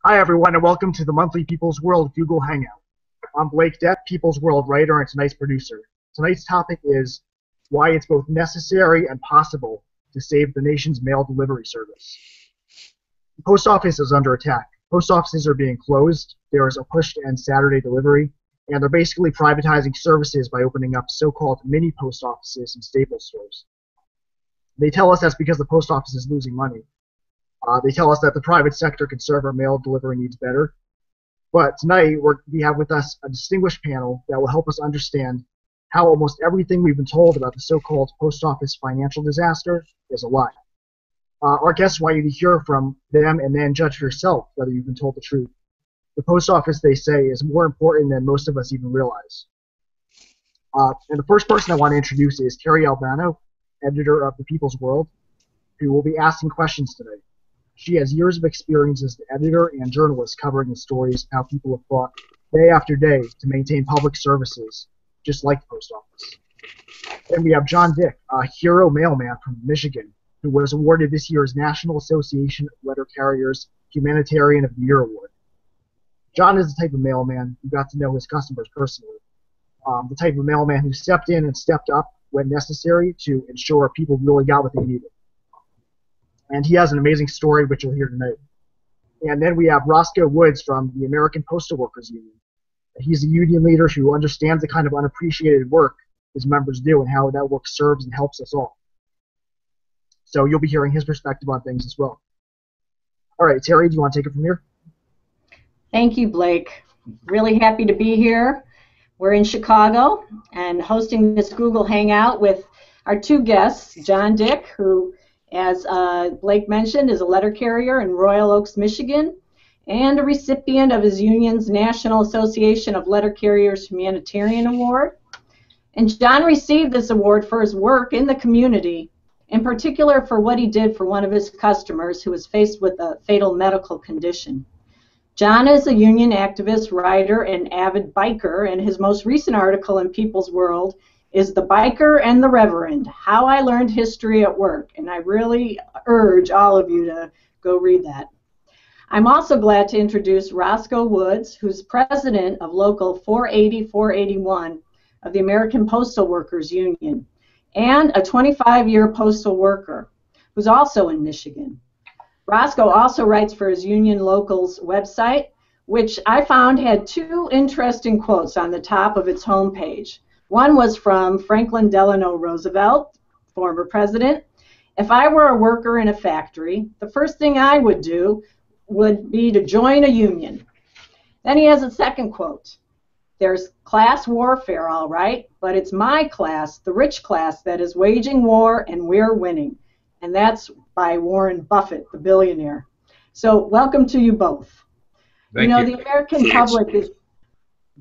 Hi, everyone, and welcome to the monthly People's World Google Hangout. I'm Blake Depp, People's World writer and tonight's producer. Tonight's topic is why it's both necessary and possible to save the nation's mail delivery service. The post office is under attack. Post offices are being closed. There is a push to end Saturday delivery, and they're basically privatizing services by opening up so-called mini post offices and staple stores. They tell us that's because the post office is losing money. They tell us that the private sector can serve our mail delivery needs better. But tonight, we have with us a distinguished panel that will help us understand how almost everything we've been told about the so-called post office financial disaster is a lie. Our guests want you to hear from them and then judge for yourself whether you've been told the truth. The post office, they say, is more important than most of us even realize. And the first person I want to introduce is Terry Albano, editor of The People's World, who will be asking questions today. She has years of experience as the editor and journalist covering the stories of how people have fought day after day to maintain public services, just like the post office. Then we have John Dick, a hero mailman from Michigan, who was awarded this year's National Association of Letter Carriers Humanitarian of the Year Award. John is the type of mailman who got to know his customers personally, the type of mailman who stepped in and stepped up when necessary to ensure people really got what they needed. And he has an amazing story, which you'll hear tonight. And then we have Roscoe Woods from the American Postal Workers Union. He's a union leader who understands the kind of unappreciated work his members do and how that work serves and helps us all. So you'll be hearing his perspective on things as well. All right, Terry, do you want to take it from here? Thank you, Blake. Really happy to be here. We're in Chicago and hosting this Google Hangout with our two guests, John Dick, who, as Blake mentioned, is a letter carrier in Royal Oaks, Michigan, and a recipient of his union's National Association of Letter Carriers Humanitarian Award. And John received this award for his work in the community, in particular for what he did for one of his customers who was faced with a fatal medical condition. John is a union activist, writer, and avid biker, and his most recent article in People's World is The Biker and the Reverend, How I Learned History at Work, and I really urge all of you to go read that. I'm also glad to introduce Roscoe Woods, who's president of Local 480-481 of the American Postal Workers Union, and a 25-year postal worker who's also in Michigan. Roscoe also writes for his Union Locals website, which I found had two interesting quotes on the top of its homepage. One was from Franklin Delano Roosevelt, former president. If I were a worker in a factory, the first thing I would do would be to join a union. Then he has a second quote. There's class warfare, all right, but it's my class, the rich class, that is waging war and we're winning. And that's by Warren Buffett, the billionaire. So welcome to you both. Thank you. The American public is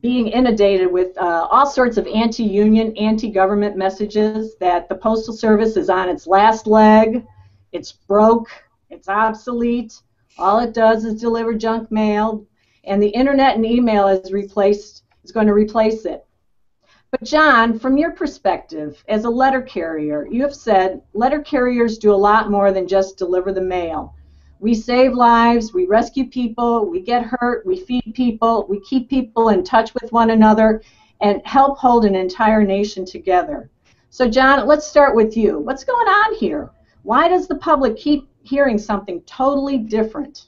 being inundated with all sorts of anti-union, anti-government messages that the Postal Service is on its last leg, it's broke, it's obsolete, all it does is deliver junk mail, and the internet and email is going to replace it. But John, from your perspective, as a letter carrier, you have said letter carriers do a lot more than just deliver the mail. We save lives, we rescue people, we get hurt, we feed people, we keep people in touch with one another, and help hold an entire nation together. So John, let's start with you. What's going on here? Why does the public keep hearing something totally different?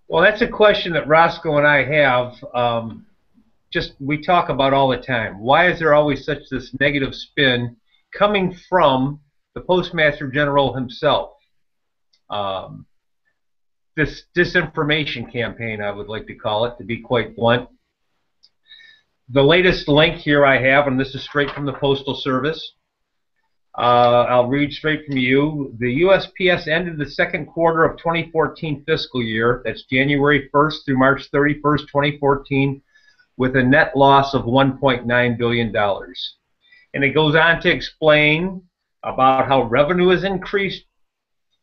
Well, that's a question that Roscoe and I have. We talk about all the time. Why is there always such this negative spin coming from the Postmaster General himself? This disinformation campaign, I would like to call it, to be quite blunt. The latest link here I have, and this is straight from the Postal Service. I'll read straight from you. The USPS ended the second quarter of 2014 fiscal year, that's January 1st through March 31st, 2014, with a net loss of $1.9 billion. And it goes on to explain about how revenue has increased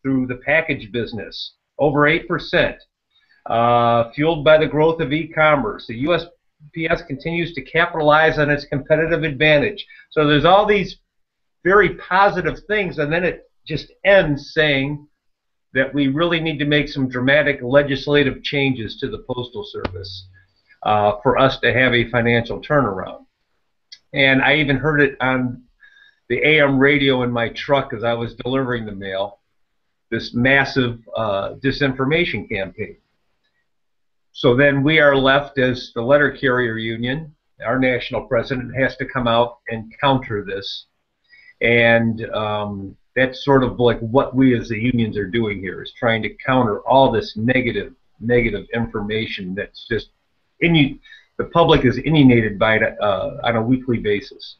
through the package business, over 8%, fueled by the growth of e-commerce. The USPS continues to capitalize on its competitive advantage. So there's all these very positive things, and then it just ends saying that we really need to make some dramatic legislative changes to the Postal Service for us to have a financial turnaround. And I even heard it on the AM radio in my truck as I was delivering the mail, this massive disinformation campaign. So then we are left as the letter carrier union. Our national president has to come out and counter this. And that's sort of like what we as the unions are doing here, is trying to counter all this negative information that's just the public is inundated by it on a weekly basis.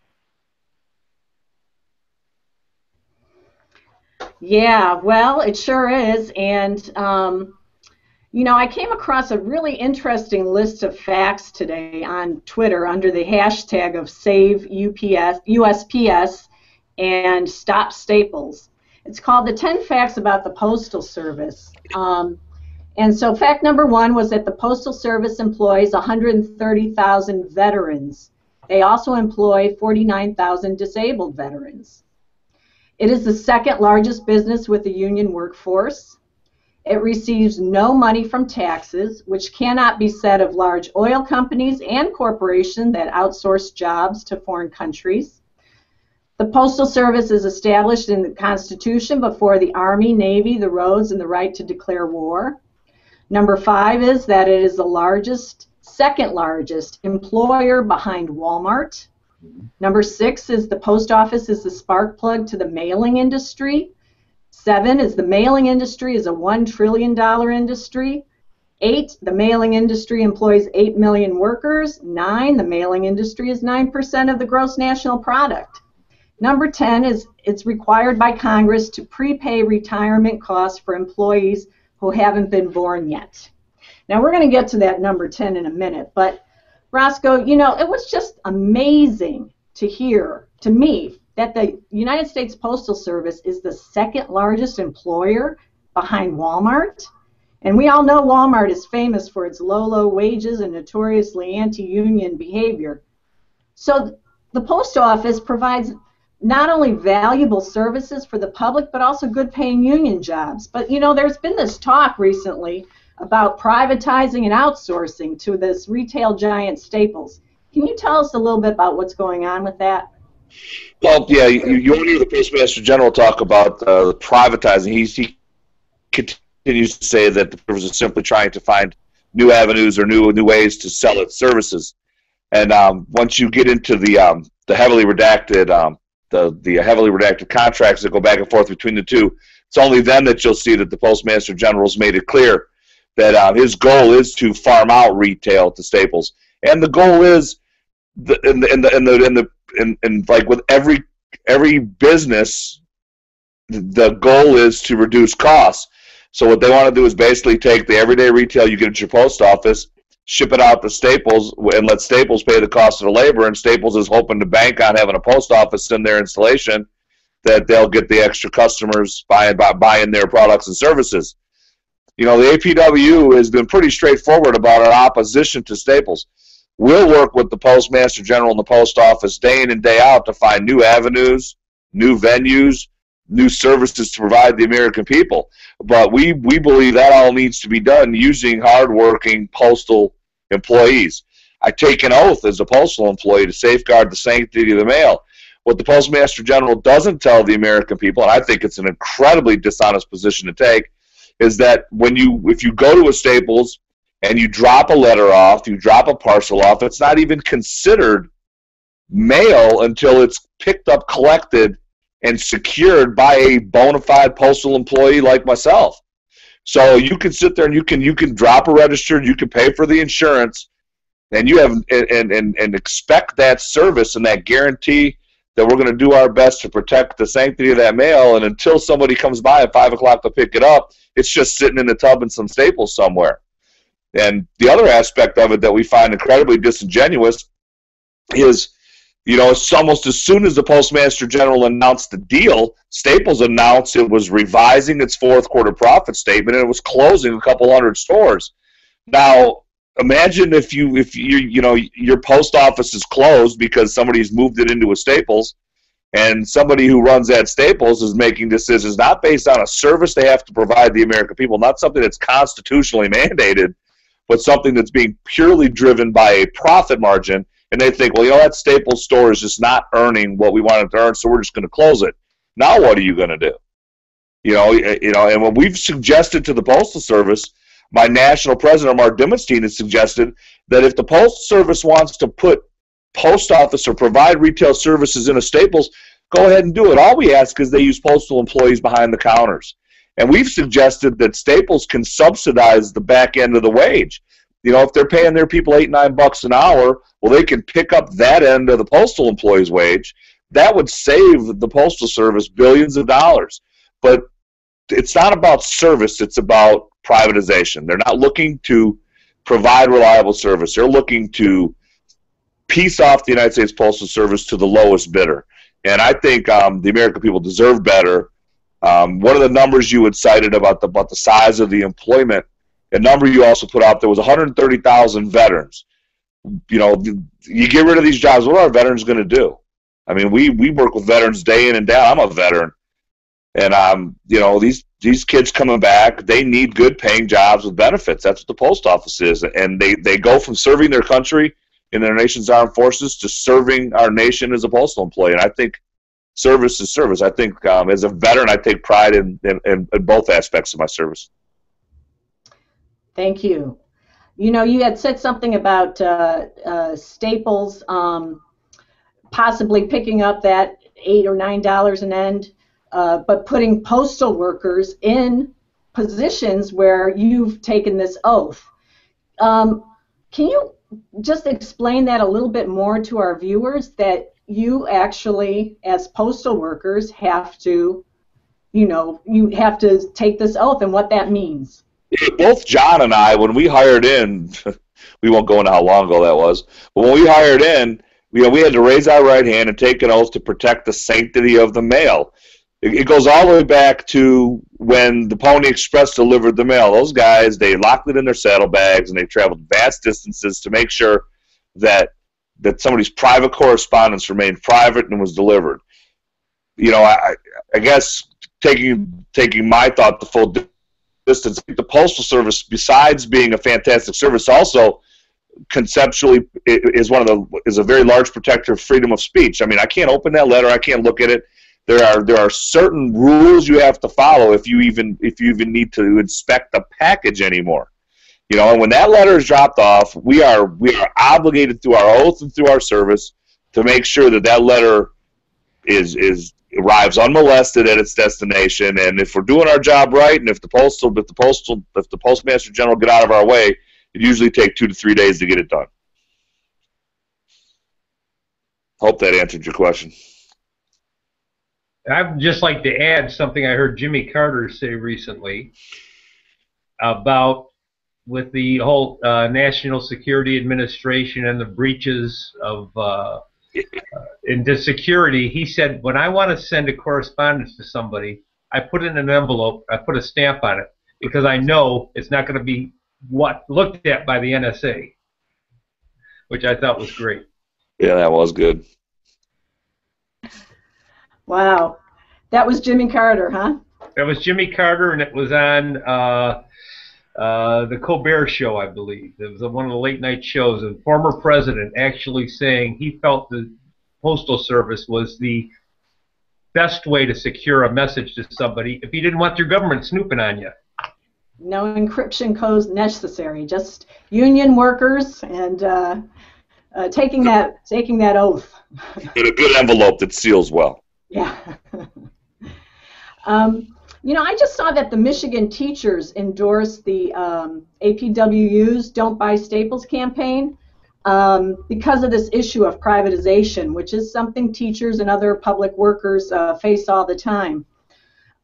Yeah, well, it sure is. And you know, I came across a really interesting list of facts today on Twitter under the hashtag of Save USPS and Stop Staples. It's called the 10 Facts About the Postal Service. And so fact number 1 was that the Postal Service employs 130,000 veterans. They also employ 49,000 disabled veterans. It is the second largest business with a union workforce. It receives no money from taxes, which cannot be said of large oil companies and corporations that outsource jobs to foreign countries. The Postal Service is established in the Constitution before the Army, Navy, the roads, and the right to declare war. Number 5 is that it is the second largest employer behind Walmart. Number 6 is the post office is the spark plug to the mailing industry. 7 is the mailing industry is a $1 trillion industry. 8, the mailing industry employs 8 million workers. 9, the mailing industry is 9% of the gross national product. Number 10 is it's required by Congress to prepay retirement costs for employees who haven't been born yet. Now we're going to get to that number 10 in a minute, but Roscoe, you know, it was just amazing to hear, to me, that the United States Postal Service is the second largest employer behind Walmart. And we all know Walmart is famous for its low wages and notoriously anti-union behavior. So the post office provides not only valuable services for the public, but also good paying union jobs. But you know, there's been this talk recently about privatizing and outsourcing to this retail giant Staples. Can you tell us a little bit about what's going on with that? Well, yeah, you want to hear the Postmaster General talk about privatizing. He continues to say that the service is simply trying to find new avenues or new ways to sell its services. And once you get into the heavily redacted the heavily redacted contracts that go back and forth between the two, it's only then that you'll see that the Postmaster General's made it clear that his goal is to farm out retail to Staples, and the goal is like with every business, the goal is to reduce costs. So what they want to do is basically take the everyday retail you get at your post office, ship it out to Staples, and let Staples pay the cost of the labor, and Staples is hoping to bank on having a post office in their installation that they'll get the extra customers buying their products and services. You know, the APW has been pretty straightforward about our opposition to Staples. We'll work with the Postmaster General and the Post Office day in and day out to find new avenues, new venues, new services to provide the American people. But we believe that all needs to be done using hardworking postal employees. I take an oath as a postal employee to safeguard the sanctity of the mail. What the Postmaster General doesn't tell the American people, and I think it's an incredibly dishonest position to take, is that if you go to a Staples and you drop a letter off, you drop a parcel off, it's not even considered mail until it's picked up, collected, and secured by a bona fide postal employee like myself. So you can sit there and you can drop a register, you can pay for the insurance, and you have and expect that service and that guarantee that we're going to do our best to protect the sanctity of that mail. And until somebody comes by at 5 o'clock to pick it up, it's just sitting in the tub in some Staples somewhere. And the other aspect of it that we find incredibly disingenuous is, you know, it's almost as soon as the Postmaster General announced the deal, Staples announced it was revising its fourth quarter profit statement and it was closing a couple hundred stores. Now, imagine if your post office is closed because somebody's moved it into a Staples, And somebody who runs at Staples is making decisions not based on a service they have to provide the American people, not something that's constitutionally mandated, but something that's being purely driven by a profit margin. And they think, well, you know, that Staples store is just not earning what we want it to earn, so we're just going to close it. Now what are you going to do? You know, and when we've suggested to the Postal Service, my national president, Mark Dimmelstein, has suggested that if the Postal Service wants to put post office or provide retail services in a Staples, go ahead and do it. All we ask is they use postal employees behind the counters. And we've suggested that Staples can subsidize the back end of the wage. You know, if they're paying their people $8, $9 an hour, well, they can pick up that end of the postal employee's wage. That would save the Postal Service billions of dollars. But it's not about service, it's about privatization. They're not looking to provide reliable service. They're looking to piece off the United States Postal Service to the lowest bidder. And I think the American people deserve better. One of the numbers you had cited about the size of the employment, a number you also put out there was 130,000 veterans. You know, you get rid of these jobs, what are our veterans going to do? I mean, we work with veterans day in and day out. I'm a veteran. And, you know, these kids coming back, they need good paying jobs with benefits. That's what the post office is. And they go from serving their country in their nation's armed forces to serving our nation as a postal employee. And I think service is service. I think as a veteran, I take pride in both aspects of my service. Thank you. You know, you had said something about Staples possibly picking up that $8 or $9 an end, but putting postal workers in positions where you've taken this oath. Can you just explain that a little bit more to our viewers, that you actually, as postal workers, have to, you know, you have to take this oath and what that means? Both John and I, when we hired in, we won't go into how long ago that was, but when we hired in, you know, we had to raise our right hand and take an oath to protect the sanctity of the mail. It goes all the way back to when the Pony Express delivered the mail. Those guys, they locked it in their saddlebags and they traveled vast distances to make sure that somebody's private correspondence remained private and was delivered. You know, I guess taking my thought the full distance, the Postal Service, besides being a fantastic service, also conceptually is a very large protector of freedom of speech. I mean, I can't open that letter, I can't look at it. There are certain rules you have to follow if you even need to inspect the package anymore. You know, and when that letter is dropped off, we are obligated through our oath and through our service to make sure that letter arrives unmolested at its destination. And if we're doing our job right, and if the postmaster general get out of our way, it usually takes 2 to 3 days to get it done. Hope that answered your question. I'd just like to add something I heard Jimmy Carter say recently about with the whole National Security Administration and the breaches of into security. He said, when I want to send a correspondence to somebody, I put it in an envelope, I put a stamp on it, because I know it's not going to be looked at by the NSA, which I thought was great. Yeah, that was good. Wow. That was Jimmy Carter, huh? That was Jimmy Carter, and it was on the Colbert Show, I believe. It was one of the late-night shows. The former president actually saying he felt the Postal Service was the best way to secure a message to somebody if you didn't want your government snooping on you. No encryption codes necessary, just union workers and taking that oath. In a good envelope that seals well. Yeah. You know, I just saw that the Michigan teachers endorsed the APWU's Don't Buy Staples campaign because of this issue of privatization, which is something teachers and other public workers face all the time.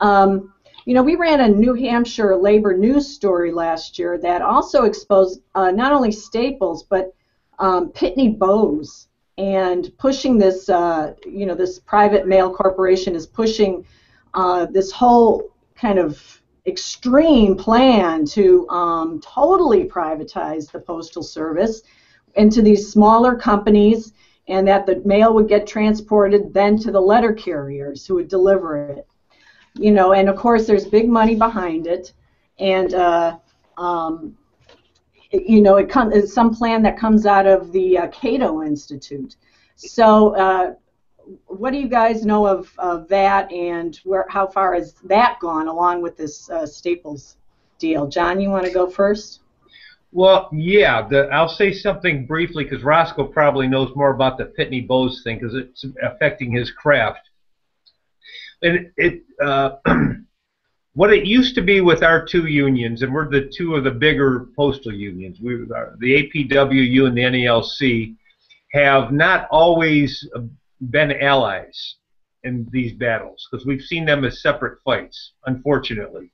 You know, we ran a New Hampshire labor news story last year that also exposed not only Staples, but Pitney Bowes, and pushing this, you know, this private mail corporation is pushing this whole kind of extreme plan to totally privatize the Postal Service into these smaller companies, and that the mail would get transported then to the letter carriers who would deliver it. You know, and of course there's big money behind it, and you know, it's some plan that comes out of the Cato Institute. So what do you guys know of that, and how far has that gone along with this Staples deal? John, you want to go first? Well, yeah, I'll say something briefly because Roscoe probably knows more about the Pitney Bowes thing because it's affecting his craft. And what it used to be with our two unions, and we're the two of the bigger postal unions, the APWU and the NELC, have not always been allies in these battles because we've seen them as separate fights, unfortunately.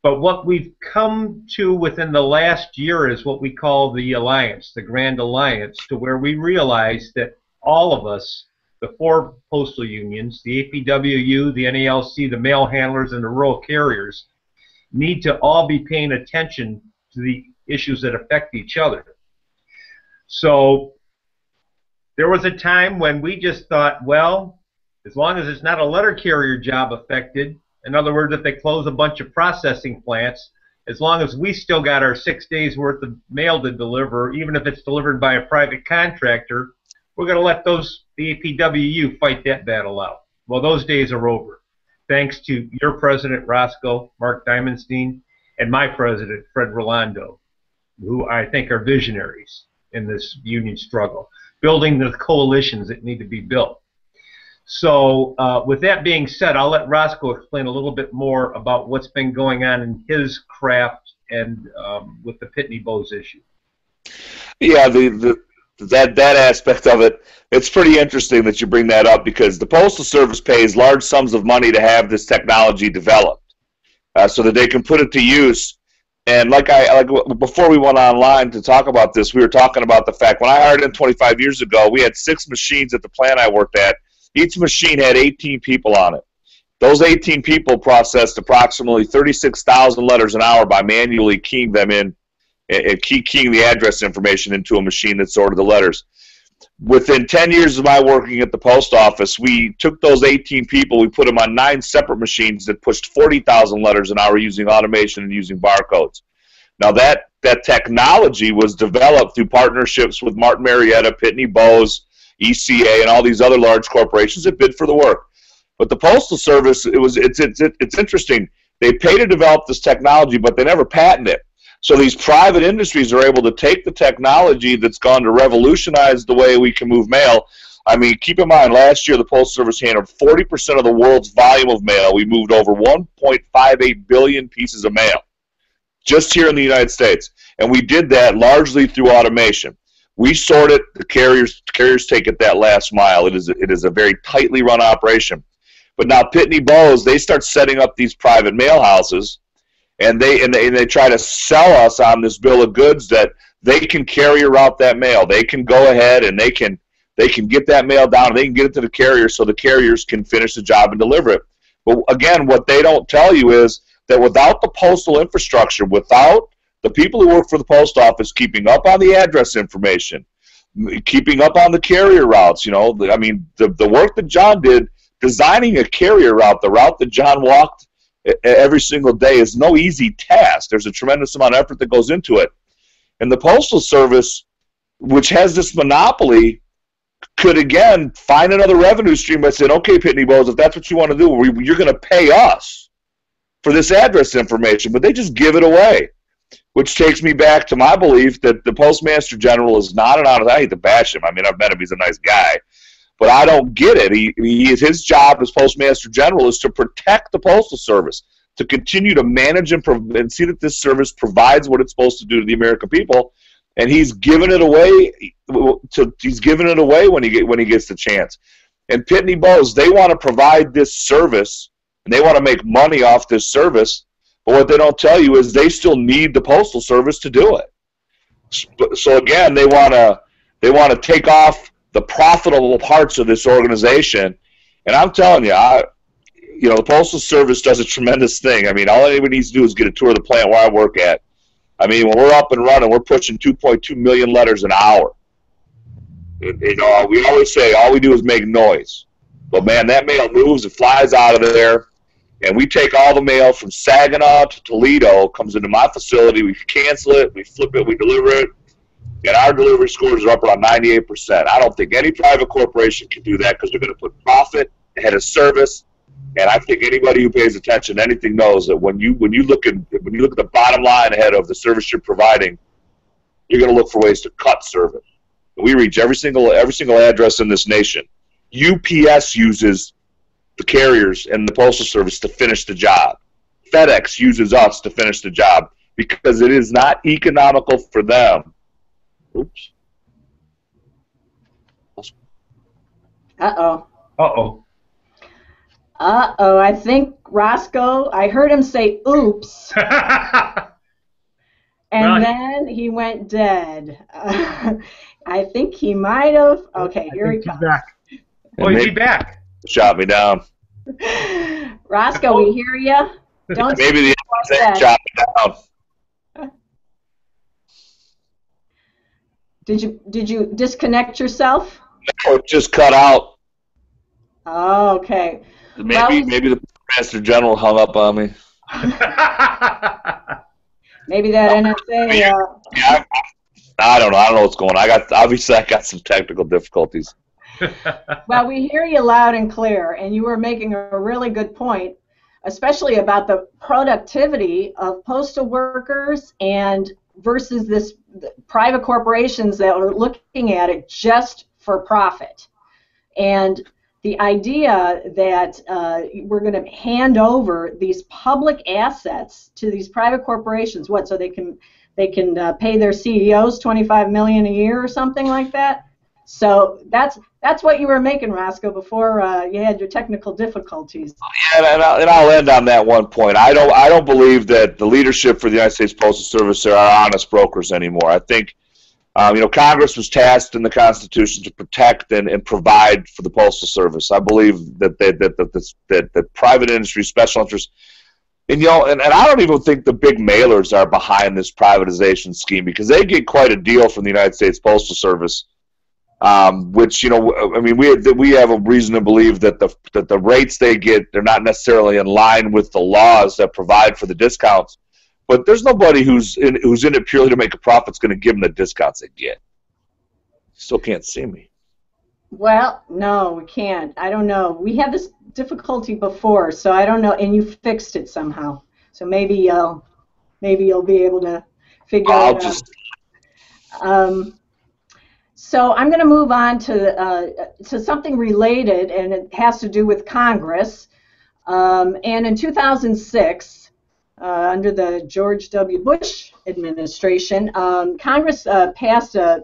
But what we've come to within the last year is what we call the alliance, the Grand Alliance, to where we realize that all of us, the four postal unions, the APWU, the NELC, the mail handlers, and the rural carriers, need to all be paying attention to the issues that affect each other. So there was a time when we just thought, well, as long as it's not a letter carrier job affected, in other words, if they close a bunch of processing plants, as long as we still got our 6 days worth of mail to deliver, even if it's delivered by a private contractor, we're going to let the APWU fight that battle out. Well, those days are over. Thanks to your president, Roscoe, Mark Diamondstein, and my president, Fred Rolando, who I think are visionaries in this union struggle, building the coalitions that need to be built. So with that being said, I'll let Roscoe explain a little bit more about what's been going on in his craft and with the Pitney Bowes issue. Yeah, that aspect of it, it's pretty interesting that you bring that up because the Postal Service pays large sums of money to have this technology developed so that they can put it to use. And like before we went online to talk about this, we were talking about the fact when I hired in 25 years ago, we had 6 machines at the plant I worked at. Each machine had 18 people on it. Those 18 people processed approximately 36,000 letters an hour by manually keying them in and keying the address information into a machine that sorted the letters. Within 10 years of my working at the post office, we took those 18 people, we put them on 9 separate machines that pushed 40,000 letters an hour using automation and using barcodes. Now that technology was developed through partnerships with Martin Marietta, Pitney Bowes, ECA, and all these other large corporations that bid for the work. But the Postal Service, it's interesting. They pay to develop this technology, but they never patent it. So these private industries are able to take the technology that's gone to revolutionize the way we can move mail. I mean, keep in mind, last year the Postal Service handled 40% of the world's volume of mail. We moved over 1.58 billion pieces of mail just here in the United States. And we did that largely through automation. We sort it, the carriers take it that last mile. It is a very tightly run operation. But now Pitney Bowes, they start setting up these private mail houses, and they try to sell us on this bill of goods that they can carrier route that mail. They can go ahead and they can get that mail down and they can get it to the carrier so the carriers can finish the job and deliver it. But again, what they don't tell you is that without the postal infrastructure, without the people who work for the post office keeping up on the address information, keeping up on the carrier routes, you know, I mean, the work that John did, designing a carrier route, the route that John walked every single day is no easy task. There's a tremendous amount of effort that goes into it. And the Postal Service, which has this monopoly, could again find another revenue stream by saying, okay, Pitney Bowes, if that's what you want to do, you're going to pay us for this address information, but they just give it away. Which takes me back to my belief that the Postmaster General is not an honest. I hate to bash him. I mean, I've met him. He's a nice guy. But I don't get it. His job as Postmaster General is to protect the Postal Service, to continue to manage and see that this service provides what it's supposed to do to the American people. And he's giving it away. He's giving it away when he gets the chance. And Pitney Bowes, they want to provide this service, and they want to make money off this service. But what they don't tell you is they still need the Postal Service to do it. So again, they want to take off the profitable parts of this organization. And I'm telling you, the Postal Service does a tremendous thing. I mean, all anybody needs to do is get a tour of the plant where I work at. I mean, when we're up and running, we're pushing 2.2 million letters an hour. You know, we always say all we do is make noise. But, man, that mail moves, it flies out of there, and we take all the mail from Saginaw to Toledo, comes into my facility, we cancel it, we flip it, we deliver it, and our delivery scores are up around 98%. I don't think any private corporation can do that because they're going to put profit ahead of service. And I think anybody who pays attention to anything knows that when you look at the bottom line ahead of the service you're providing, you're going to look for ways to cut service. We reach every single address in this nation. UPS uses the carriers and the Postal Service to finish the job. FedEx uses us to finish the job because it is not economical for them. Oops. Uh-oh. Uh-oh. Uh-oh, I think Roscoe, I heard him say, oops, and then he went dead. I think he might have. Okay, here he comes. Back. Oh, is he back? Shot me down. Roscoe, we hear you. Don't Maybe the that. shot me down. Did you disconnect yourself? No, it just cut out. Oh, okay. Maybe the Master General hung up on me. Maybe that NSA. Yeah, I don't know. I don't know what's going on. Obviously I got some technical difficulties. Well, we hear you loud and clear, and you were making a really good point, especially about the productivity of postal workers and versus this private corporations that are looking at it just for profit. And the idea that we're going to hand over these public assets to these private corporations, what, so they can pay their CEOs $25 million a year or something like that? So that's what you were making, Roscoe, before you had your technical difficulties. Yeah, and I'll end on that one point. I don't believe that the leadership for the United States Postal Service are honest brokers anymore. I think Congress was tasked in the Constitution to protect and provide for the Postal Service. I believe that private industry, special interests, and I don't even think the big mailers are behind this privatization scheme because they get quite a deal from the United States Postal Service, which we have a reason to believe that the rates they get, they're not necessarily in line with the laws that provide for the discounts. But there's nobody who's in it purely to make a profit that's going to give them the discounts they get. Still can't see me. Well, no, we can't. I don't know. We had this difficulty before, so I don't know. And you fixed it somehow. So maybe you'll be able to figure it out. So I'm going to move on to something related, and it has to do with Congress. And in 2006. Under the George W. Bush administration, Congress passed an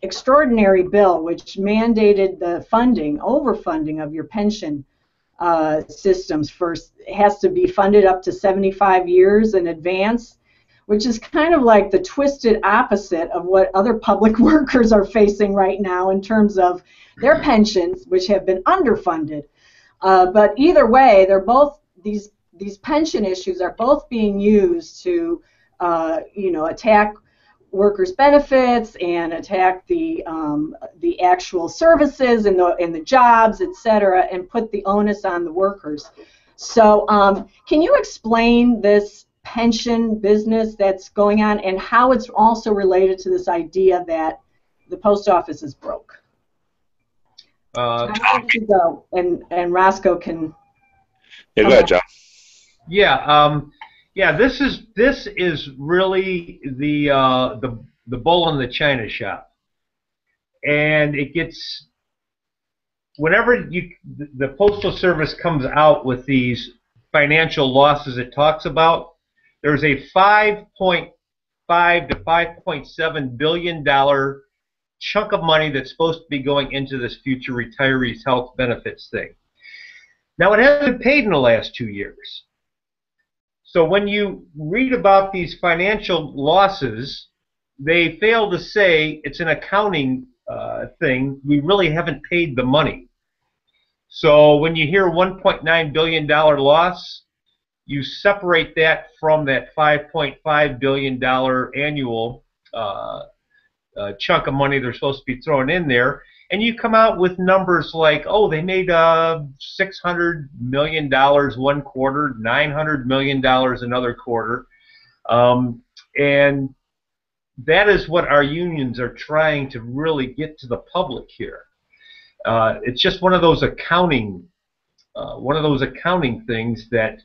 extraordinary bill which mandated the overfunding of your pension systems. First, it has to be funded up to 75 years in advance, which is kind of like the twisted opposite of what other public workers are facing right now in terms of their pensions, which have been underfunded. But either way, they're both these pension issues are both being used to, attack workers' benefits and attack the actual services and the jobs, etc., and put the onus on the workers. So, can you explain this pension business that's going on and how it's also related to this idea that the post office is broke? I'll let you go, and Roscoe can. Yeah, go ahead, John. Yeah, this is really the bull in the china shop, and it gets whenever the Postal Service comes out with these financial losses it talks about. There's a $5.5 to $5.7 billion chunk of money that's supposed to be going into this future retirees' health benefits thing. Now, it hasn't been paid in the last 2 years. So when you read about these financial losses, they fail to say it's an accounting thing. We really haven't paid the money. So when you hear $1.9 billion loss, you separate that from that $5.5 billion annual chunk of money they're supposed to be throwing in there, and you come out with numbers like, oh, they made $600 million one quarter, $900 million another quarter, and that is what our unions are trying to really get to the public here. It's just one of those accounting things that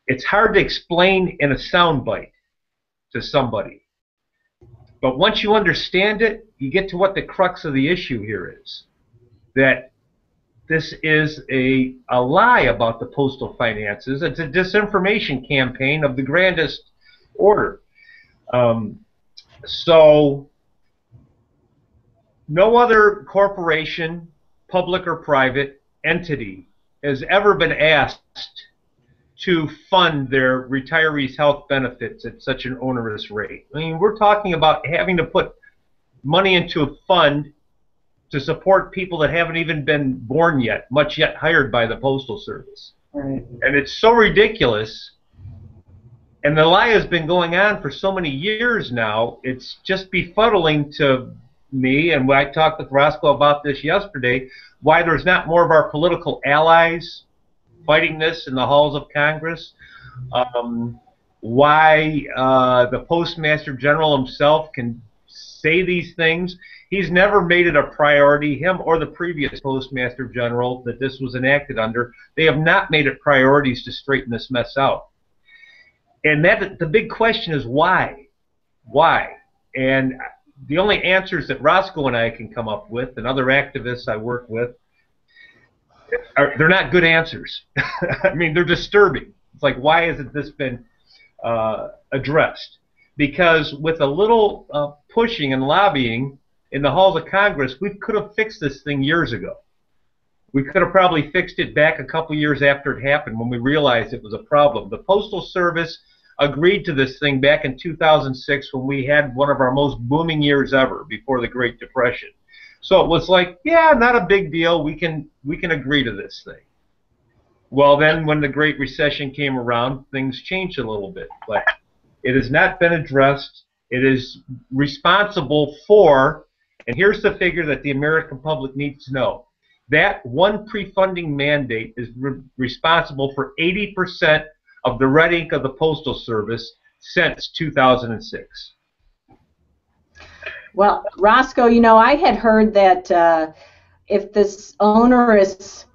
it's hard to explain in a soundbite to somebody. But once you understand it, you get to what the crux of the issue here is. That this is a lie about the postal finances. It's a disinformation campaign of the grandest order. So no other corporation, public or private, entity has ever been asked to fund their retirees' health benefits at such an onerous rate. I mean, we're talking about having to put money into a fund to support people that haven't even been born yet, much yet hired by the Postal Service. Right. And it's so ridiculous. And the lie has been going on for so many years now, it's just befuddling to me, and I talked with Roscoe about this yesterday, why there's not more of our political allies fighting this in the halls of Congress, why the Postmaster General himself can say these things. He's never made it a priority, him or the previous Postmaster General that this was enacted under. They have not made it priorities to straighten this mess out. And that the big question is why? Why? And the only answers that Roscoe and I can come up with, and other activists I work with, they're not good answers. I mean, they're disturbing. It's like, why hasn't this been addressed? Because with a little pushing and lobbying in the halls of Congress, we could have fixed this thing years ago. We could have probably fixed it back a couple years after it happened when we realized it was a problem. The Postal Service agreed to this thing back in 2006 when we had one of our most booming years ever before the Great Depression. So it was like, yeah, not a big deal. We can agree to this thing. Well, then when the Great Recession came around, things changed a little bit. But it has not been addressed. It is responsible for, and here's the figure that the American public needs to know, that one pre-funding mandate is responsible for 80% of the red ink of the Postal Service since 2006. Well, Roscoe, you know, I had heard that if this onerous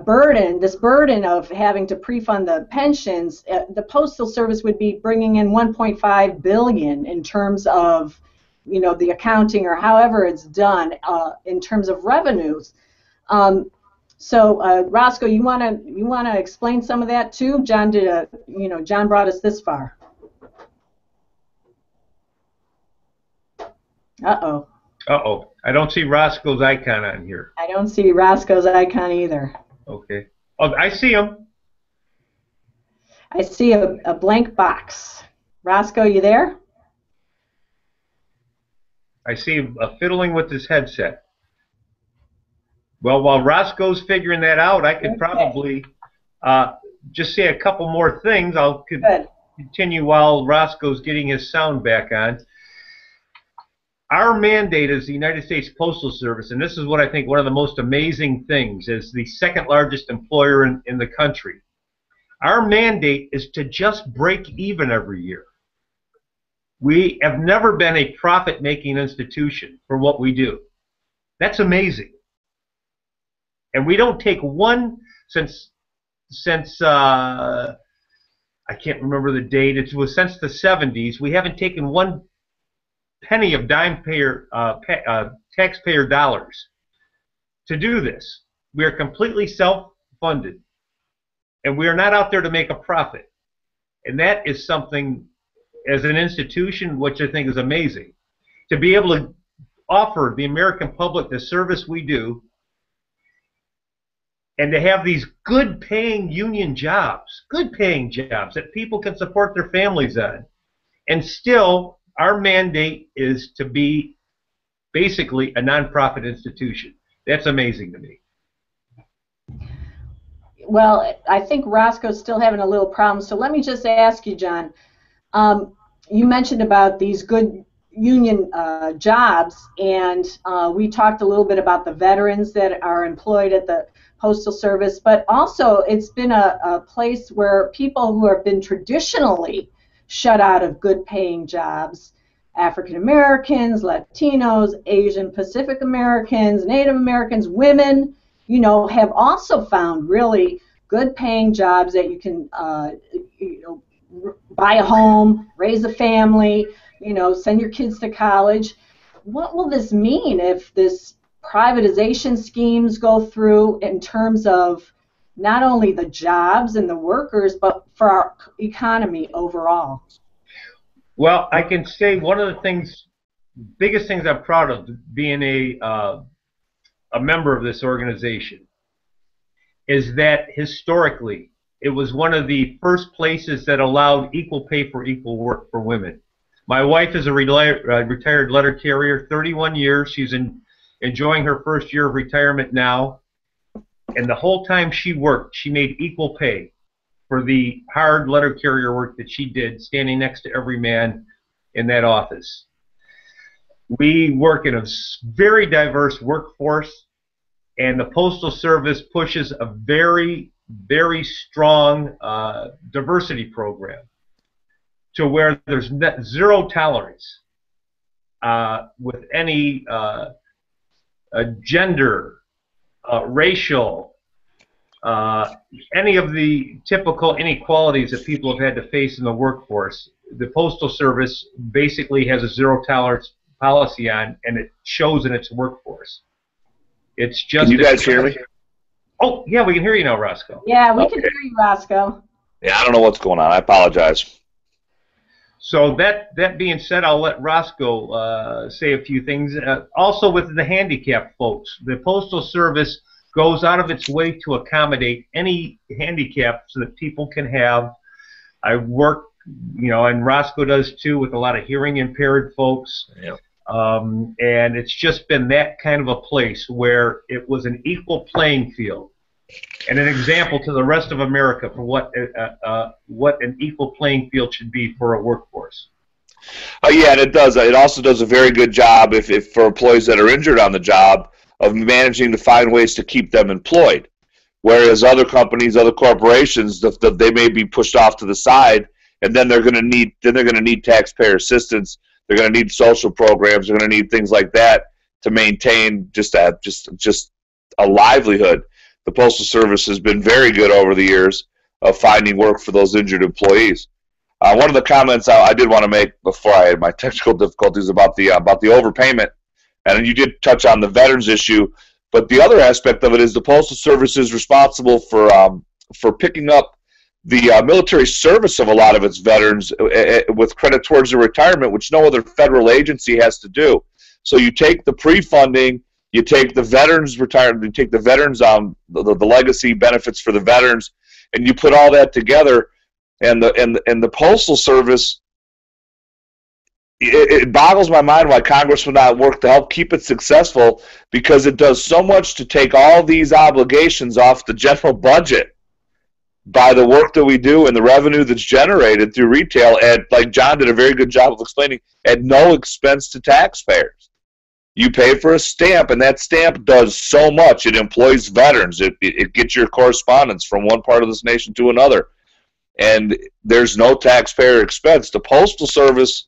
burden of having to pre-fund the pensions, the Postal Service would be bringing in $1.5 billion in terms of, you know, the accounting or however it's done in terms of revenues. So, Roscoe, you wanna explain some of that too? John did John brought us this far. Uh-oh. Uh-oh. I don't see Roscoe's icon on here. I don't see Roscoe's icon either. Okay. Oh, I see him. I see a blank box. Roscoe, you there? I see him fiddling with his headset. Well, while Roscoe's figuring that out, I could probably just say a couple more things. I'll continue while Roscoe's getting his sound back on. Our mandate as the United States Postal Service, and this is what I think one of the most amazing things, as the second largest employer in the country, our mandate is to just break even every year. We have never been a profit-making institution for what we do. That's amazing. And we don't take one since I can't remember the date. It was since the 70s. We haven't taken one penny of taxpayer dollars to do this. We are completely self-funded, and we are not out there to make a profit. And that is something, as an institution, which I think is amazing. To be able to offer the American public the service we do, and to have these good-paying union jobs, good-paying jobs that people can support their families on, and still our mandate is to be basically a nonprofit institution. That's amazing to me. Well, I think Roscoe's still having a little problem, so let me just ask you, John. You mentioned about these good union jobs, and we talked a little bit about the veterans that are employed at the Postal Service, but also it's been a place where people who have been traditionally shut out of good paying jobs, African Americans, Latinos, Asian Pacific Americans, Native Americans, women, you know, have also found really good paying jobs that you can you know, buy a home, raise a family, you know, send your kids to college. What will this mean if this privatization schemes go through in terms of not only the jobs and the workers, but for our economy overall? Well, I can say one of the things, biggest things I'm proud of being a member of this organization is that historically it was one of the first places that allowed equal pay for equal work for women. My wife is a retired letter carrier, 31 years. She's enjoying her first year of retirement now. And the whole time she worked, she made equal pay for the hard letter carrier work that she did, standing next to every man in that office. We work in a very diverse workforce, and the Postal Service pushes a very, very strong diversity program to where there's zero tolerance with any gender, racial, any of the typical inequalities that people have had to face in the workforce. The Postal Service basically has a zero tolerance policy on, and it shows in its workforce. It's just. Can you guys hear me? Oh, yeah, we can hear you now, Roscoe. Yeah, we can hear you, Roscoe. Yeah, I don't know what's going on. I apologize. So that being said, I'll let Roscoe say a few things. Also with the handicapped folks, the Postal Service goes out of its way to accommodate any handicap so that people can have. I work, you know, and Roscoe does too, with a lot of hearing impaired folks. Yep. And it's just been that kind of a place where it was an equal playing field and an example to the rest of America for what an equal playing field should be for a workforce. Yeah, and it does. It also does a very good job if for employees that are injured on the job of managing to find ways to keep them employed. Whereas other companies, other corporations, they may be pushed off to the side, and then they're going to need taxpayer assistance. They're going to need social programs. They're going to need things like that to maintain just a livelihood. The Postal Service has been very good over the years of finding work for those injured employees. One of the comments I did want to make before I had my technical difficulties about the overpayment, and you did touch on the veterans issue, but the other aspect of it is the Postal Service is responsible for picking up the military service of a lot of its veterans with credit towards their retirement, which no other federal agency has to do. So you take the pre-funding, you take the veterans retirement, you take the veterans the legacy benefits for the veterans, and you put all that together, and the Postal Service. It boggles my mind why Congress would not work to help keep it successful, because it does so much to take all these obligations off the general budget by the work that we do and the revenue that's generated through retail, at, like John did a very good job of explaining, at no expense to taxpayers. You pay for a stamp, and that stamp does so much. It employs veterans. It gets your correspondence from one part of this nation to another. And there's no taxpayer expense. The Postal Service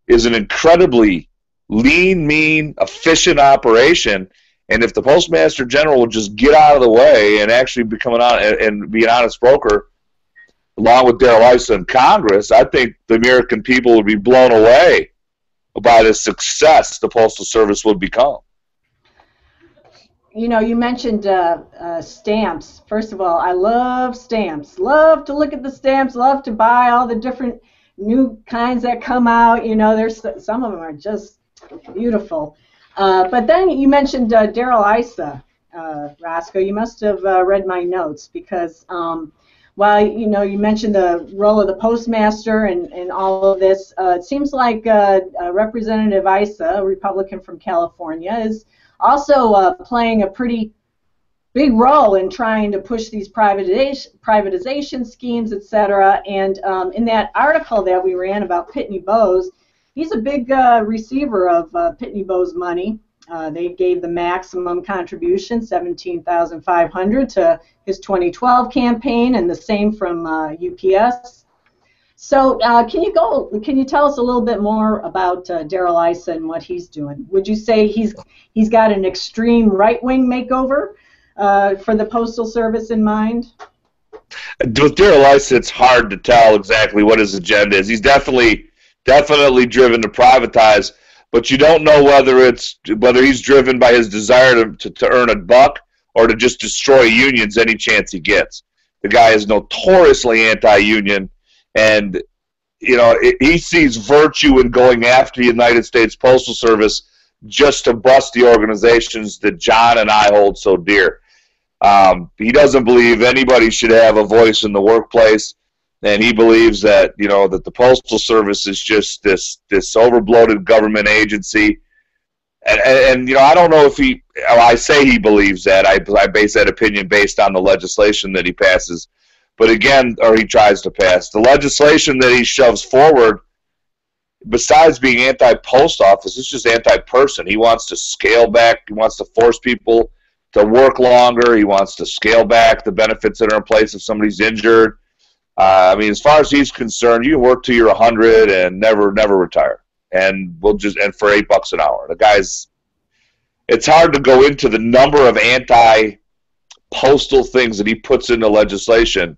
is an incredibly lean, mean, efficient operation, and if the Postmaster General would just get out of the way and actually be an honest broker, along with Darrell Issa in Congress, I think the American people would be blown away by the success the Postal Service would become. You know, you mentioned stamps. First of all, I love stamps. Love to look at the stamps. Love to buy all the different new kinds that come out. You know, there's some of them are just beautiful. But then you mentioned Darrell Issa, Roscoe. You must have read my notes, because while you know you mentioned the role of the postmaster and all of this, it seems like Representative Issa, a Republican from California, is also playing a pretty big role in trying to push these privatization schemes, etc. And in that article that we ran about Pitney Bowes, he's a big receiver of Pitney Bowes money. They gave the maximum contribution, $17,500, to his 2012 campaign, and the same from UPS. So can you tell us a little bit more about Darrell Issa and what he's doing? Would you say he's got an extreme right-wing makeover for the Postal Service in mind? With Darrell Issa, it's hard to tell exactly what his agenda is. He's definitely driven to privatize, but you don't know whether he's driven by his desire to earn a buck or to just destroy unions any chance he gets. The guy is notoriously anti-union, and he sees virtue in going after the United States Postal Service just to bust the organizations that John and I hold so dear. He doesn't believe anybody should have a voice in the workplace, and he believes that that the Postal Service is just this overbloated government agency. And I don't know if I say he believes that. I base that opinion based on the legislation that he passes. But again, or he tries to pass, the legislation that he shoves forward, besides being anti-post office, it's just anti-person. He wants to scale back. He wants to force people to work longer. He wants to scale back the benefits that are in place if somebody's injured. I mean, as far as he's concerned, you can work till you're 100 and never retire, and for $8 an hour. The guy's. It's hard to go into the number of anti-postal things that he puts into legislation.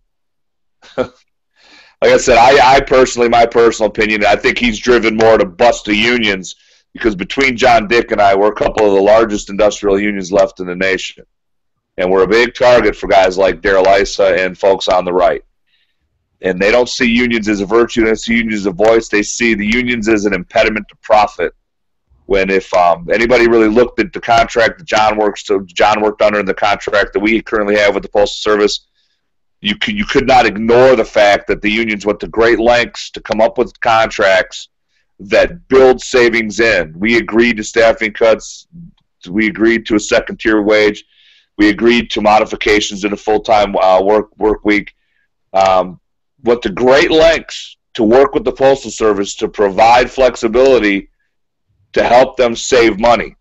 Like I said, my personal opinion, I think he's driven more to bust the unions, because between John Dick and I, we're a couple of the largest industrial unions left in the nation. And we're a big target for guys like Darrell Issa and folks on the right. And they don't see unions as a virtue, they don't see unions as a voice. They see the unions as an impediment to profit. When if anybody really looked at the contract that John worked under, and the contract that we currently have with the Postal Service, you could not ignore the fact that the unions went to great lengths to come up with contracts that build savings in. We agreed to staffing cuts. We agreed to a second-tier wage. We agreed to modifications in a full-time work week. Went to great lengths to work with the Postal Service to provide flexibility to help them save money.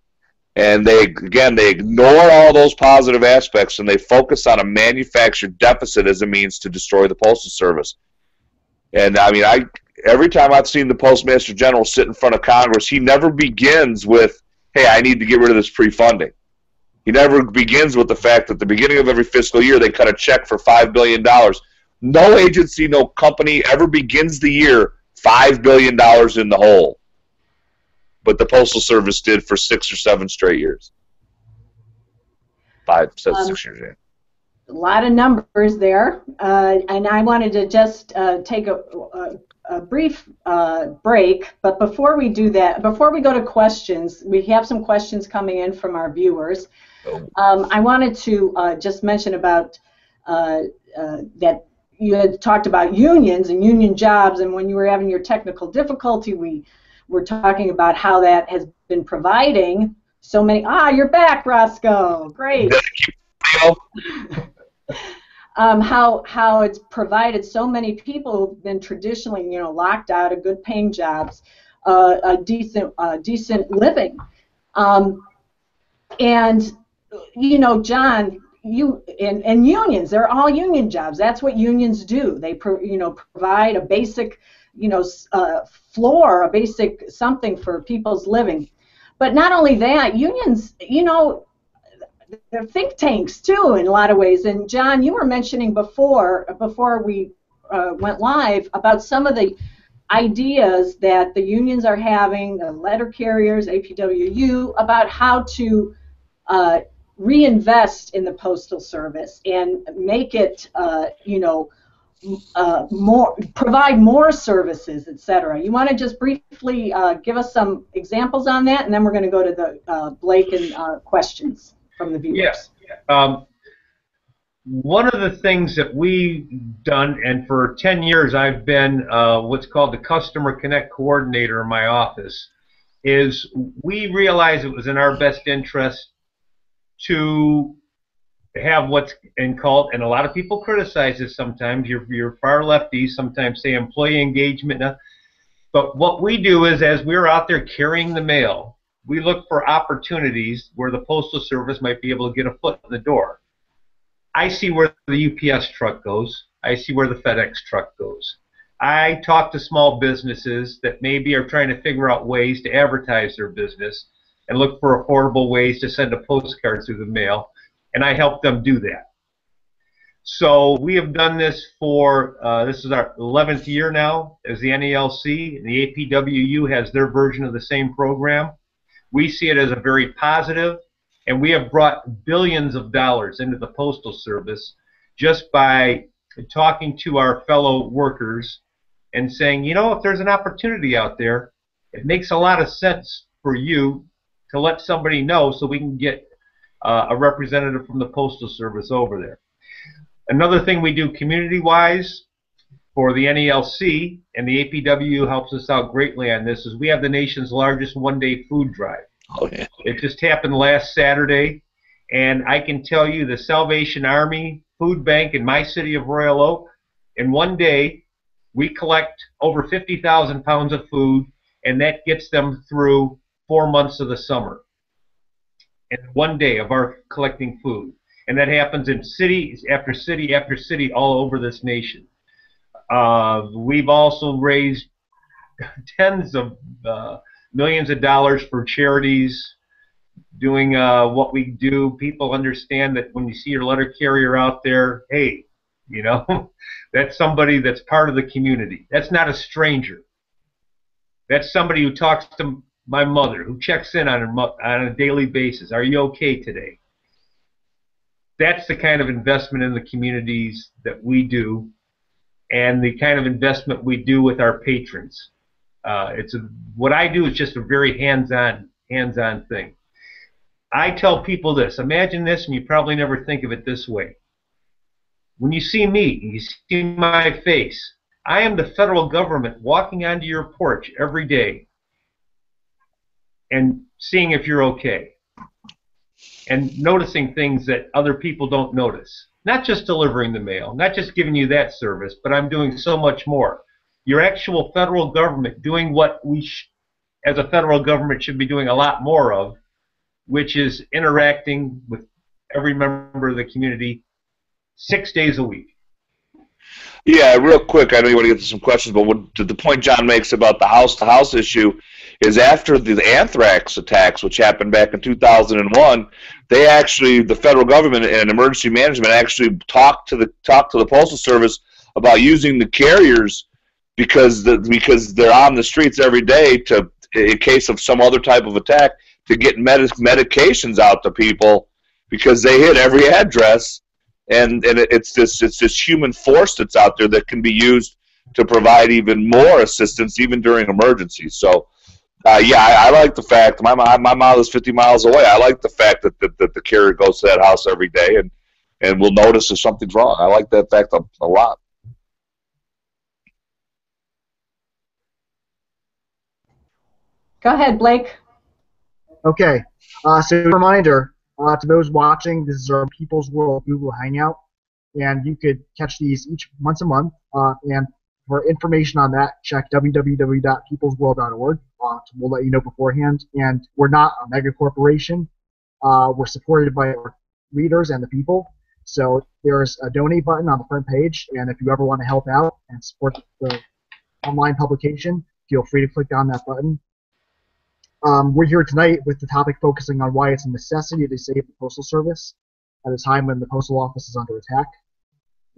And they ignore all those positive aspects, and they focus on a manufactured deficit as a means to destroy the Postal Service. And I mean, every time I've seen the Postmaster General sit in front of Congress, he never begins with, hey, I need to get rid of this pre-funding. He never begins with the fact that at the beginning of every fiscal year they cut a check for $5 billion. No agency, no company ever begins the year $5 billion in the hole. But the Postal Service did for 6 or 7 straight years. 5, 7, 6 years, yeah. A lot of numbers there, and I wanted to just take a brief break, but before we do that, before we go to questions, we have some questions coming in from our viewers. I wanted to just mention about that you had talked about unions and union jobs, and when you were having your technical difficulty, we were talking about how that has been providing so many. You're back, Roscoe. Great. How it's provided so many people who've been traditionally, locked out of good-paying jobs, a decent living, and John, and unions, they're all union jobs. That's what unions do. They provide a basic floor, a basic something for people's living. But not only that, unions, they're think tanks too in a lot of ways. And John, you were mentioning before we went live about some of the ideas that the unions are having, the letter carriers, APWU, about how to reinvest in the Postal Service and make it, provide more services, etc. You want to just briefly give us some examples on that, and then we're going to go to the Blake and questions from the viewers. Yes. One of the things that we've done, and for 10 years I've been what's called the Customer Connect Coordinator in my office, is we realized it was in our best interest to have what's called, and a lot of people criticize this sometimes, your far lefties sometimes say employee engagement. But what we do is, as we're out there carrying the mail, we look for opportunities where the Postal Service might be able to get a foot in the door. I see where the UPS truck goes. I see where the FedEx truck goes. I talk to small businesses that maybe are trying to figure out ways to advertise their business and look for affordable ways to send a postcard through the mail, and I help them do that. So we have done this for, this is our 11th year now as the NALC, and the APWU has their version of the same program. We see it as a very positive, and we have brought billions of dollars into the Postal Service just by talking to our fellow workers and saying, you know, if there's an opportunity out there, it makes a lot of sense for you to let somebody know so we can get a representative from the Postal Service over there. Another thing we do community-wise for the NALC, and the APW helps us out greatly on this, is we have the nation's largest one-day food drive. Oh, yeah. It just happened last Saturday, and I can tell you the Salvation Army Food Bank in my city of Royal Oak, in one day, we collect over 50,000 pounds of food, and that gets them through 4 months of the summer. In one day of our collecting food. And that happens in city after city after city all over this nation. We've also raised tens of millions of dollars for charities doing what we do. People understand that when you see your letter carrier out there, hey, you know, that's somebody that's part of the community. That's not a stranger. That's somebody who talks to my mother, who checks in on her on a daily basis. Are you okay today? That's the kind of investment in the communities that we do, and the kind of investment we do with our patrons. What I do is just a very hands-on thing. I tell people this. Imagine this, and you probably never think of it this way. When you see me, you see my face. I am the federal government walking onto your porch every day and seeing if you're okay, and noticing things that other people don't notice. Not just delivering the mail, not just giving you that service, but I'm doing so much more. Your actual federal government doing what we, as a federal government, should be doing a lot more of, which is interacting with every member of the community 6 days a week. Yeah, real quick, I know you want to get to some questions, but the point John makes about the house-to-house issue is after the anthrax attacks, which happened back in 2001, they actually, the federal government and emergency management actually talked to the Postal Service about using the carriers because they're on the streets every day to, in case of some other type of attack, to get medications out to people because they hit every address. And it's this human force that's out there that can be used to provide even more assistance, even during emergencies. So, yeah, I like the fact my mom is 50 miles away. I like the fact that the carrier goes to that house every day and will notice if something's wrong. I like that fact a lot. Go ahead, Blake. Okay, so a reminder to those watching, this is our People's World Google Hangout, and you could catch these once a month. And for information on that, check www.peoplesworld.org. We'll let you know beforehand. And we're not a mega corporation. We're supported by our readers and the people. So there's a donate button on the front page, and if you ever want to help out and support the online publication, feel free to click on that button. We're here tonight with the topic focusing on why it's a necessity to save the Postal Service at a time when the Postal Office is under attack.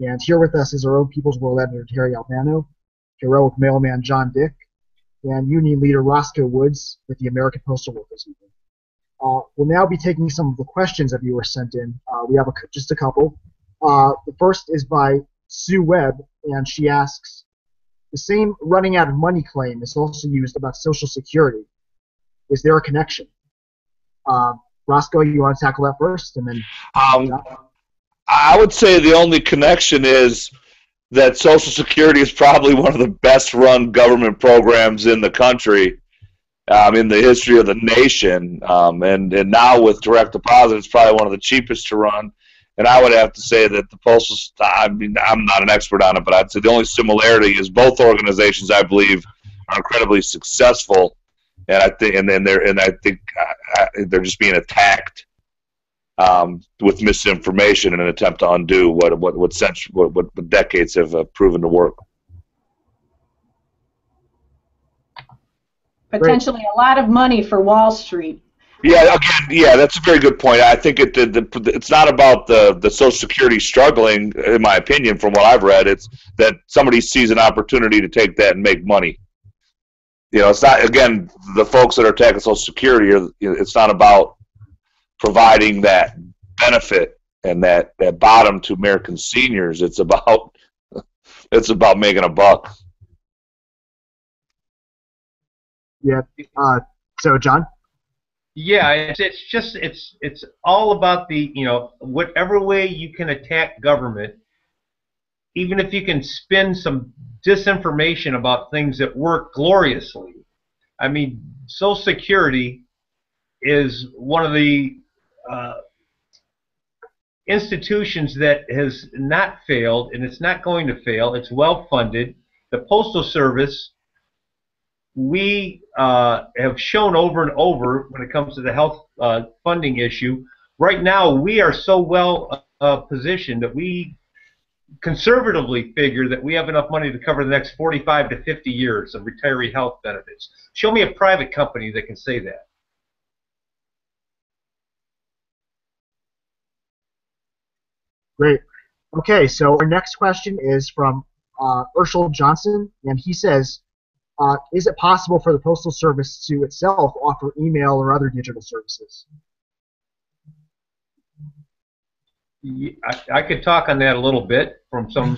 And here with us is our own People's World editor, Terry Albano, heroic mailman John Dick, and union leader Roscoe Woods with the American Postal Workers Union. We'll now be taking some of the questions that viewers sent in. We have just a couple. The first is by Sue Webb, and she asks, the same running out of money claim is also used about Social Security. Is there a connection? Roscoe, you want to tackle that first? And then I would say the only connection is that Social Security is probably one of the best-run government programs in the country, in the history of the nation. And now with direct deposit, it's probably one of the cheapest to run. And I would have to say that the Postal, I mean, I'm not an expert on it, but I'd say the only similarity is both organizations, I believe, incredibly successful, and I think they're just being attacked with misinformation in an attempt to undo what decades have proven to work. Potentially a lot of money for Wall Street. Yeah, again, yeah, that's a very good point. I think it's not about the Social Security struggling, in my opinion, from what I've read. It's that somebody sees an opportunity to take that and make money. You know, it's not, again, the folks that are attacking Social Security, it's not about providing that benefit and that bottom to American seniors. It's about making a buck. Yeah. So, John? Yeah, it's all about the, whatever way you can attack government, even if you can spin some disinformation about things that work gloriously. I mean, Social Security is one of the institutions that has not failed, and it's not going to fail. It's well funded. The Postal Service, we have shown over and over when it comes to the health funding issue. Right now, we are so well positioned that we conservatively figure that we have enough money to cover the next 45 to 50 years of retiree health benefits. Show me a private company that can say that. Great. Okay, so our next question is from Urshel Johnson, and he says, is it possible for the Postal Service to itself offer email or other digital services? I could talk on that a little bit from some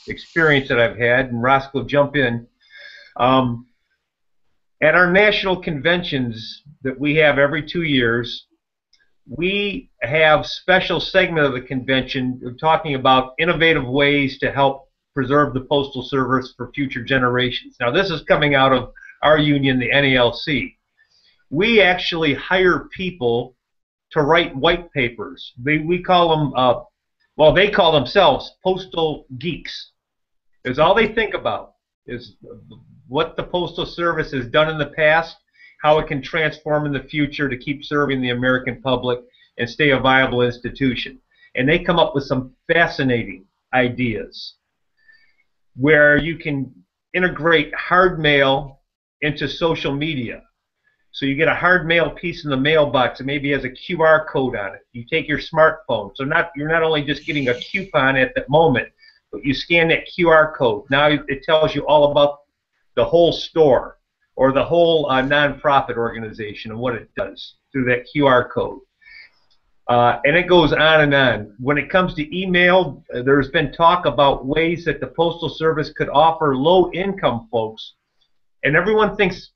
experience that I've had, and Roscoe, jump in. At our national conventions that we have every 2 years, we have special segment of the convention talking about innovative ways to help preserve the Postal Service for future generations. Now, this is coming out of our union, the NALC. We actually hire people to write white papers. We call them, well, they call themselves postal geeks. Because all they think about is what the Postal Service has done in the past, how it can transform in the future to keep serving the American public and stay a viable institution. And they come up with some fascinating ideas where you can integrate hard mail into social media. So you get a hard mail piece in the mailbox that maybe has a QR code on it. You take your smartphone. So you're not only just getting a coupon at that moment, but you scan that QR code. Now it tells you all about the whole store or the whole nonprofit organization and what it does through that QR code. And it goes on and on. When it comes to email, there's been talk about ways that the Postal Service could offer low-income folks, and everyone thinks,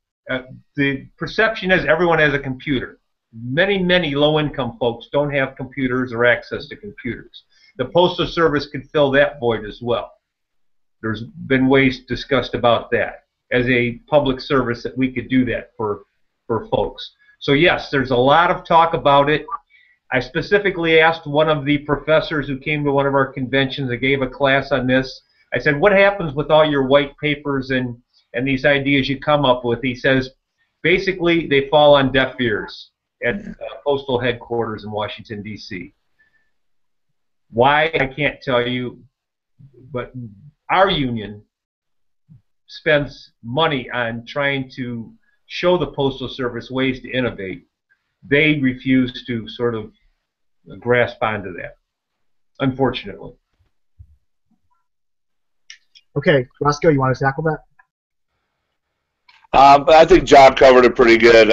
the perception is everyone has a computer. Many low-income folks don't have computers or access to computers. The Postal Service could fill that void as well. There's been ways discussed about that as a public service that we could do that for folks. So yes, there's a lot of talk about it. I specifically asked one of the professors who came to one of our conventions that gave a class on this. I said, what happens with all your white papers and these ideas you come up with? He says, basically, they fall on deaf ears at postal headquarters in Washington, D.C. Why, I can't tell you, but our union spends money on trying to show the Postal Service ways to innovate. They refuse to sort of grasp onto that, unfortunately. Okay, Roscoe, you want to tackle that? I think John covered it pretty good.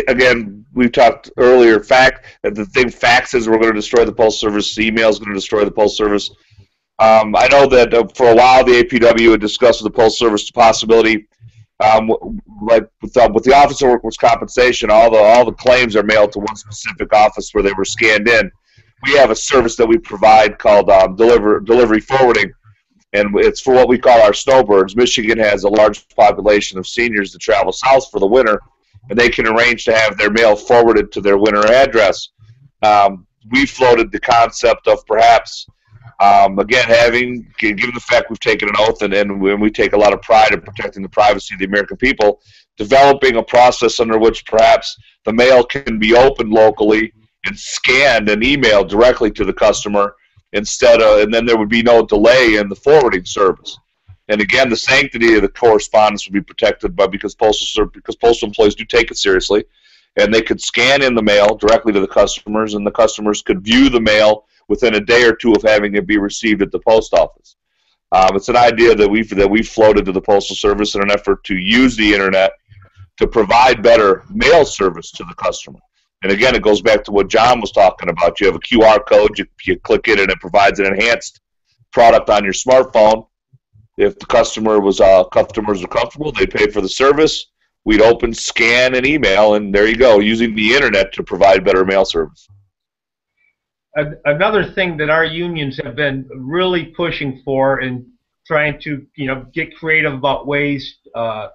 Again, we talked earlier. Faxes were going to destroy the Postal Service. Email is going to destroy the Postal Service. I know that for a while the APW had discussed with the Postal Service the possibility, like with the Office of Workers' Compensation, all the claims are mailed to one specific office where they were scanned in. We have a service that we provide called delivery forwarding. And it's for what we call our snowbirds. Michigan has a large population of seniors that travel south for the winter, and they can arrange to have their mail forwarded to their winter address. We floated the concept of perhaps Again, given the fact we've taken an oath and we take a lot of pride in protecting the privacy of the American people, developing a process under which perhaps the mail can be opened locally and scanned and emailed directly to the customer and then there would be no delay in the forwarding service. And again, the sanctity of the correspondence would be protected because postal employees do take it seriously, and they could scan in the mail directly to the customers, and the customers could view the mail within a day or two of having it be received at the post office. It's an idea that we've floated to the Postal Service in an effort to use the internet to provide better mail service to the customer. And again, it goes back to what John was talking about. You have a QR code, you click it, and it provides an enhanced product on your smartphone. If the customers are comfortable, they pay for the service. We'd open, scan, and email, and there you go, using the internet to provide better mail service. Another thing that our unions have been really pushing for and trying to, get creative about ways to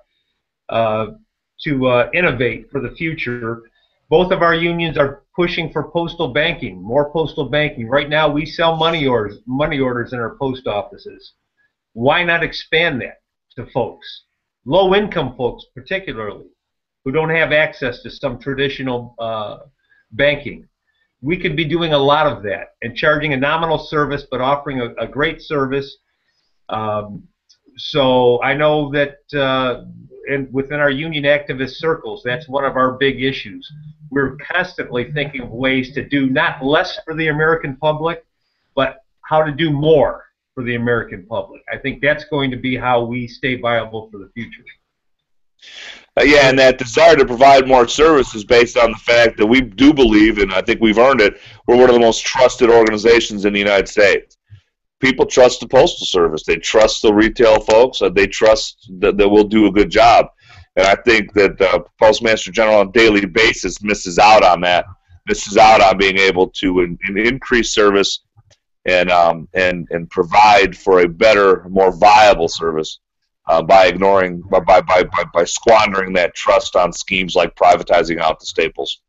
innovate for the future. Both of our unions are pushing for postal banking, more postal banking. Right now, we sell money orders in our post offices. Why not expand that to folks, low-income folks particularly, who don't have access to some traditional banking? We could be doing a lot of that and charging a nominal service, but offering a great service. So I know that within our union activist circles, that's one of our big issues. We're constantly thinking of ways to do not less for the American public, but how to do more for the American public. I think that's going to be how we stay viable for the future. Yeah, and that desire to provide more service is based on the fact that we do believe, and I think we've earned it, we're one of the most trusted organizations in the United States. People trust the Postal Service. They trust the retail folks. They trust that we'll do a good job. And I think that the Postmaster General on a daily basis misses out on that, misses out on being able to increase service and provide for a better, more viable service by squandering that trust on schemes like privatizing out the staples.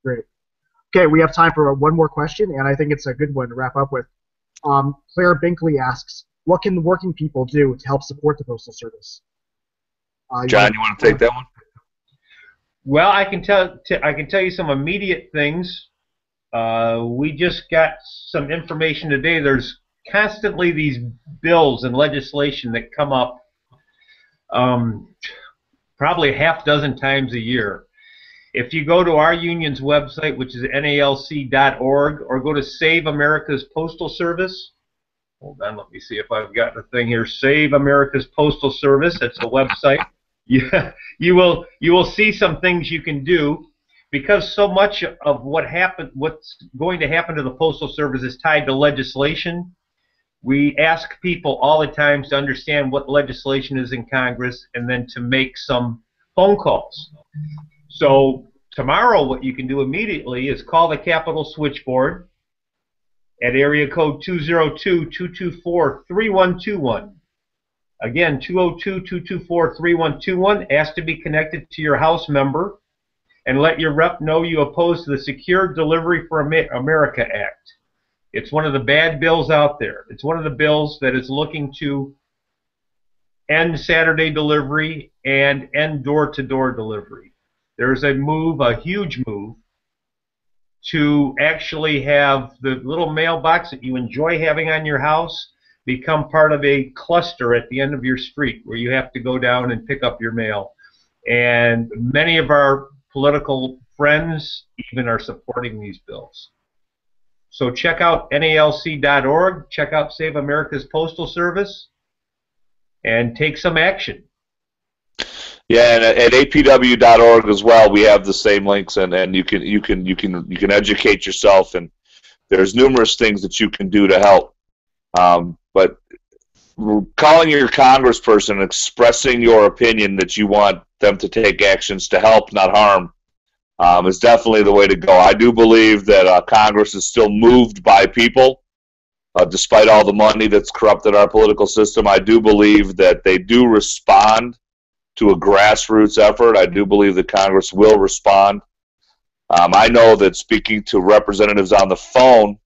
Great. Okay, we have time for one more question, and I think it's a good one to wrap up with. Claire Binkley asks, what can working people do to help support the Postal Service? John, you want to take that one? Well, I can tell you some immediate things. We just got some information today. There's constantly these bills and legislation that come up probably a half dozen times a year. If you go to our union's website, which is nalc.org, or go to Save America's Postal Service. Hold on, let me see if I've got the thing here. Save America's Postal Service. That's the website. You will see some things you can do, because so much of what's going to happen to the Postal Service is tied to legislation. We ask people all the time to understand what legislation is in Congress and then to make some phone calls. So tomorrow what you can do immediately is call the Capitol switchboard at area code 202-224-3121. Again, 202-224-3121. Ask to be connected to your House member and let your rep know you oppose the Secure Delivery for America Act. It's one of the bad bills out there. It's one of the bills that is looking to end Saturday delivery and end door-to-door delivery. There's a move, a huge move, to actually have the little mailbox that you enjoy having on your house become part of a cluster at the end of your street where you have to go down and pick up your mail. And many of our political friends even are supporting these bills. So check out nalc.org, check out Save America's Postal Service, and take some action. Yeah, and at apw.org as well, we have the same links, and you can educate yourself, and there's numerous things that you can do to help. But calling your congressperson and expressing your opinion that you want them to take actions to help, not harm, is definitely the way to go. I do believe that Congress is still moved by people, despite all the money that's corrupted our political system. I do believe that they do respond to a grassroots effort. I do believe that Congress will respond. I know that speaking to representatives on the phone,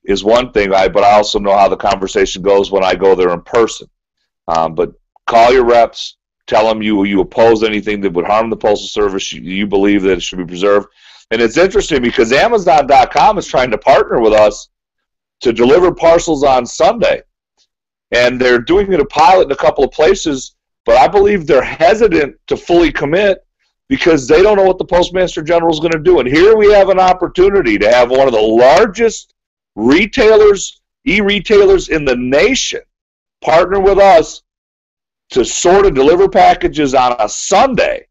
is one thing, but I also know how the conversation goes when I go there in person. But call your reps, tell them you oppose anything that would harm the Postal Service, you believe that it should be preserved. And it's interesting because Amazon.com is trying to partner with us to deliver parcels on Sunday. And they're doing it a pilot in a couple of places, but I believe they're hesitant to fully commit because they don't know what the Postmaster General is going to do. And here we have an opportunity to have one of the largest retailers, e-retailers in the nation, partner with us to sort of deliver packages on a Sunday.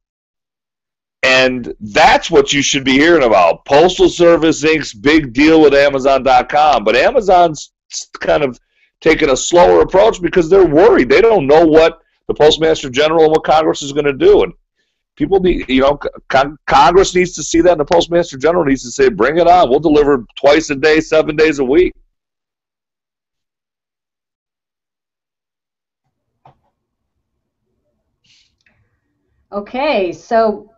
And that's what you should be hearing about. Postal Service Inc.'s big deal with Amazon.com. But Amazon's kind of taking a slower approach because they're worried. They don't know what the Postmaster General and what Congress is going to do. And people need, Congress needs to see that, and the Postmaster General needs to say, bring it on. We'll deliver twice a day, 7 days a week. Okay, so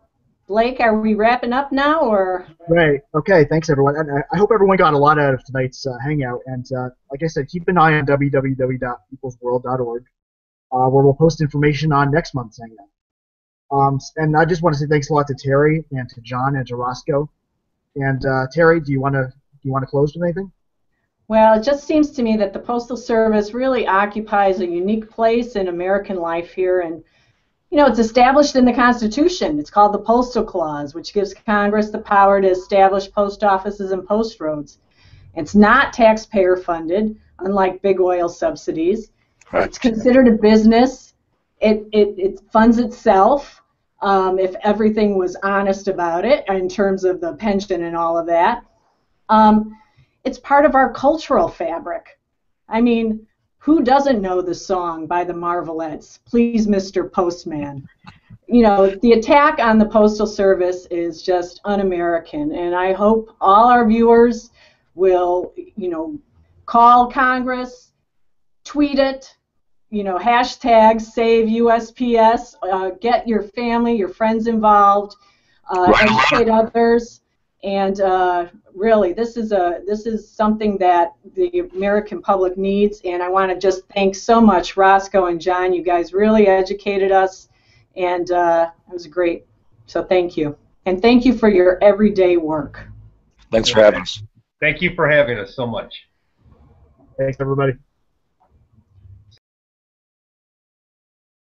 Blake, are we wrapping up now, or? Right. Okay. Thanks, everyone. And I hope everyone got a lot out of tonight's Hangout. And like I said, keep an eye on www.peoplesworld.org, where we'll post information on next month's Hangout. And I just want to say thanks a lot to Terry and to John and to Roscoe. And Terry, do you want to close with anything? Well, it just seems to me that the Postal Service really occupies a unique place in American life here, and it's established in the Constitution. It's called the Postal Clause, which gives Congress the power to establish post offices and post roads. It's not taxpayer funded, unlike big oil subsidies. Right. It's considered a business. It funds itself if everything was honest about it in terms of the pension and all of that. It's part of our cultural fabric. I mean, who doesn't know the song by the Marvelettes, Please Mr. Postman? The attack on the Postal Service is just un-American, and I hope all our viewers will, call Congress, tweet it, hashtag save USPS, get your family, your friends involved, educate others, and really, this is something that the American public needs, and I want to just thank so much Roscoe and John. You guys really educated us, and it was great. So thank you, and thank you for your everyday work. Thanks for having us. Thank you for having us so much. Thanks, everybody.